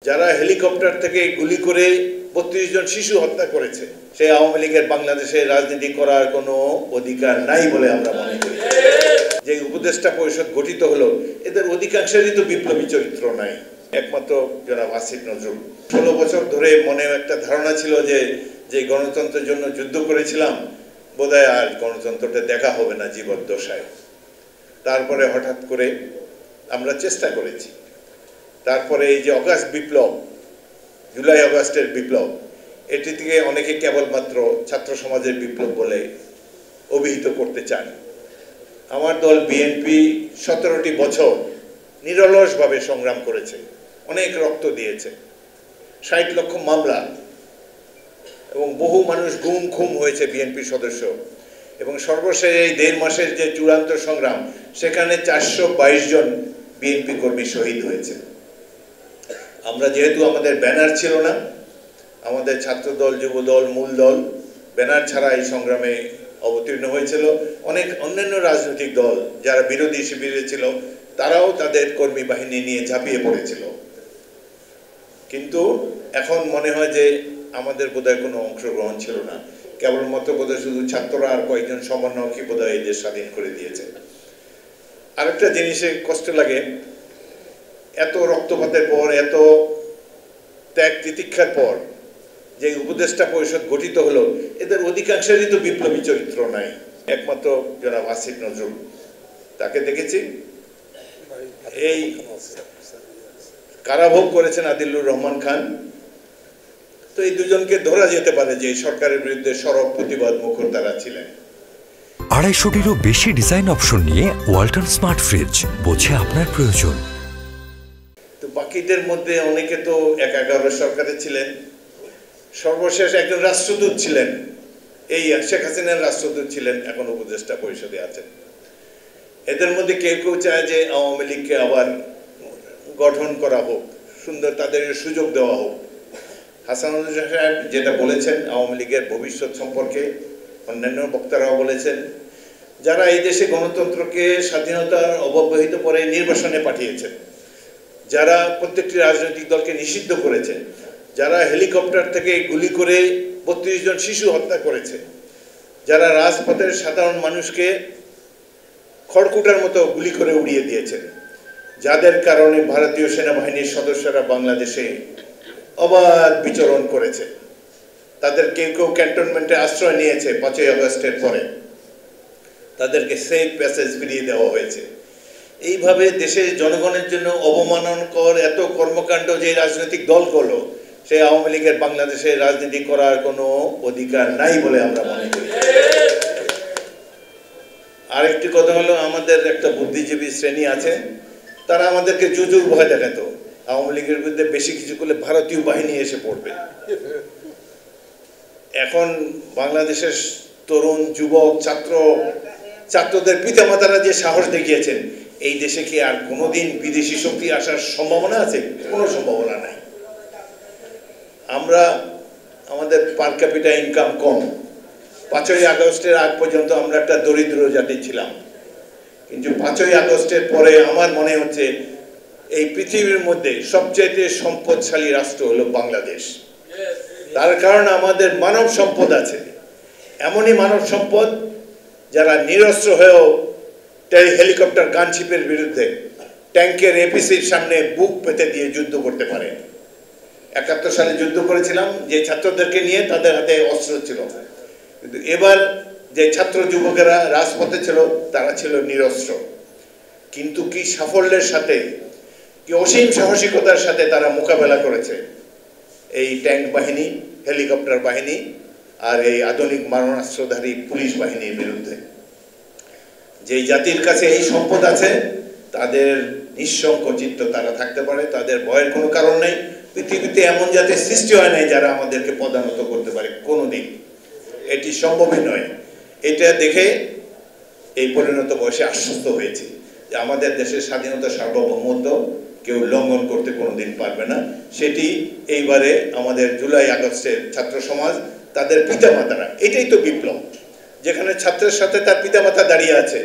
যারা হেলিকপ্টার থেকে গুলি করে ৩২ জন শিশু হত্যা করেছে, সেই আওয়ামী লীগের বাংলাদেশে রাজনীতি করার কোনো অধিকার নাই বলে আমরা মনে করি। যে উপদেষ্টা পরিষদ গঠিত হলো, এদের অধিকাংশেরই তো বিপ্লবী চরিত্র নাই, একমাত্র জনাব আসিফ নজরুল। ১৬ বছর ধরে মনে একটা ধারণা ছিল যে গণতন্ত্রের জন্য যুদ্ধ করেছিলাম, বোধহয় আর গণতন্ত্রটা দেখা হবে না জীবদ্দশায়। তারপরে হঠাৎ করে আমরা চেষ্টা করেছি। তারপরে এই যে অগাস্ট বিপ্লব, জুলাই অগাস্টের বিপ্লব, এটি থেকে অনেকে কেবলমাত্র ছাত্র সমাজের বিপ্লব বলে অভিহিত করতে চান। আমার দল বিএনপি ১৭টি বছর নিরলসভাবে সংগ্রাম করেছে, অনেক রক্ত দিয়েছে, ৬০ লক্ষ মামলা এবং বহু মানুষ গুম খুম হয়েছে বিএনপি সদস্য, এবং সর্বশেষ এই ১.৫ মাসের যে চূড়ান্ত সংগ্রাম, সেখানে ৪২২ জন বিএনপি কর্মী শহীদ হয়েছে। আমরা যেহেতু আমাদের ব্যানার ছিল না, আমাদের ছাত্রদল, যুবদল, মূল দল ব্যানার ছাড়া এই সংগ্রামে অবতীর্ণ হয়েছিল। অনেক অন্যান্য রাজনৈতিক দল যারা বিরোধী শিবিরে ছিল, তারাও তাদের কর্মী বাহিনী নিয়ে ঝাঁপিয়ে পড়েছিল। কিন্তু এখন মনে হয় যে আমাদের বোধহয় কোনো অংশগ্রহণ ছিল না, কেবলমাত্র বোধহয় শুধু ছাত্ররা আর কয়েকজন সমন্বয়কই বোধহয় এই দেশ স্বাধীন করে দিয়েছে। আরেকটা জিনিসে কষ্ট লাগে, এত রক্তপাতের পর, এত ত্যাগ তিতিক্ষার পর যে উপদেষ্টা পরিষদ গঠিত হলো, এদের অধিকাংশেরই তো বিপ্লবী চরিত্র নাই, একমাত্র জনাব আসিফ নজরুল। তাকে দেখেছি, এই কারাভোগ করেছেন আদিলুর রহমান খান। তো এই দুজনকে ধরা যেতে পারে যে সরকারের বিরুদ্ধে সরব প্রতিবাদ মুখর তারা ছিলেন। ২৫০টিরও বেশি ডিজাইন অপশন নিয়ে ওয়ালটন স্মার্ট ফ্রিজ, বোঝে আপনার প্রয়োজন। তো বাকিদের মধ্যে অনেকে তো ১১ সরকারে ছিলেন, সর্বশেষ একজন রাষ্ট্রদূত ছিলেন, এই শেখ হাসিনার রাষ্ট্রদূত ছিলেন, এখন উপদেষ্টা পরিষদে আছেন। এদের মধ্যে কেউ কেউ চায় যে আওয়ামী লীগকে আবার গঠন করা হোক, সুন্দর তাদের সুযোগ দেওয়া হোক। হাসানুল সাহেব যেটা বলেছেন আওয়ামী লীগের ভবিষ্যৎ সম্পর্কে, অন্যান্য বক্তারাও বলেছেন, যারা এই দেশে গণতন্ত্রকে স্বাধীনতার অব্যবহিত পরে নির্বাসনে পাঠিয়েছেন, যারা প্রত্যেকটি রাজনৈতিক দলকে নিষিদ্ধ করেছেন, যারা হেলিকপ্টার থেকে গুলি করে ৩২ জন শিশু হত্যা করেছে, যারা রাজপথের সাধারণ মানুষকে খড়কুটার মতো গুলি করে উড়িয়ে দিয়েছেন, যাদের কারণে ভারতীয় সেনাবাহিনীর সদস্যরা বাংলাদেশে অবাধ বিচরণ করেছে, তাদের কেউ কেউ ক্যান্টনমেন্টে আশ্রয় নিয়েছে ৫ই আগস্টের পরে, তাদেরকে সেফ প্যাসেজ ফিরিয়ে দেওয়া হয়েছে। এইভাবে দেশের জনগণের জন্য অবমাননাকর এত কর্মকাণ্ড যে রাজনৈতিক দলগুলো, সেই আওয়ামী লীগের বাংলাদেশে রাজনীতি করার কোনো অধিকার নাই বলে আমরা মনে করি। আরেকটি কথা হলো, আমাদের একটা বুদ্ধিজীবী শ্রেণী আছে, তারা আমাদেরকে জুজুর ভয় দেখাতো, আওয়ামী লীগের বিরুদ্ধে বেশি কিছু করলে ভারতীয় বাহিনী এসে পড়বে। এখন বাংলাদেশের তরুণ, যুবক, ছাত্রদের পিতামাতারা যে সাহস দেখিয়েছেন, এই দেশে কি আর কোনোদিন বিদেশি শক্তি আসার সম্ভাবনা আছে? কোনো সম্ভাবনা নাই। আমরা, আমাদের পার ক্যাপিটা ইনকাম কম, ৫ই আগস্টের আগ পর্যন্ত আমরা একটা দরিদ্র জাতি ছিলাম, কিন্তু ৫ই আগস্টের পরে আমার মনে হচ্ছে এই পৃথিবীর মধ্যে সবচেয়ে সম্পদশালী রাষ্ট্র হলো বাংলাদেশ। তার কারণ আমাদের মানব সম্পদ আছে, এমনই মানব সম্পদ যারা নিরস্ত্র হয়েও হেলিকপ্টার গানশিপের বিরুদ্ধে ট্যাঙ্কের এপিসির সামনে বুক পেতে দিয়ে যুদ্ধ করতে পারে। ৭১ সালে যুদ্ধ করেছিলাম যে ছাত্রদেরকে নিয়ে, তাদের হাতে অস্ত্র ছিল, কিন্তু এবার যে ছাত্র যুবকেরা রাজপথে ছিল তারা ছিল নিরস্ত্র, কিন্তু কি সাফল্যের সাথে, কি অসীম সাহসিকতার সাথে তারা মোকাবেলা করেছে এই ট্যাঙ্ক বাহিনী, হেলিকপ্টার বাহিনী আর এই আধুনিক মারণাস্ত্রধারী পুলিশ বাহিনীর বিরুদ্ধে। যেই জাতির কাছে এই সম্পদ আছে, তাদের নিঃসংকোচিত তারা থাকতে পারে, তাদের ভয়ের কোনো কারণ নেই। পৃথিবীতে এমন জাতির সৃষ্টি হয় নাই যারা আমাদেরকে পদানত করতে পারে, কোনোদিন এটি সম্ভবই নয়। এটা দেখে এই পরিণত বয়সে আশ্বস্ত হয়েছি যে আমাদের দেশের স্বাধীনতা, সার্বভৌমত্ব কেউ লঙ্ঘন করতে কোনোদিন পারবে না। সেটি এইবারে আমাদের জুলাই আগস্টের ছাত্র সমাজ, তাদের পিতামাতারা, এটাই তো বিপ্লব, যেখানে ছাত্রের সাথে তার পিতামাতা দাঁড়িয়ে আছে,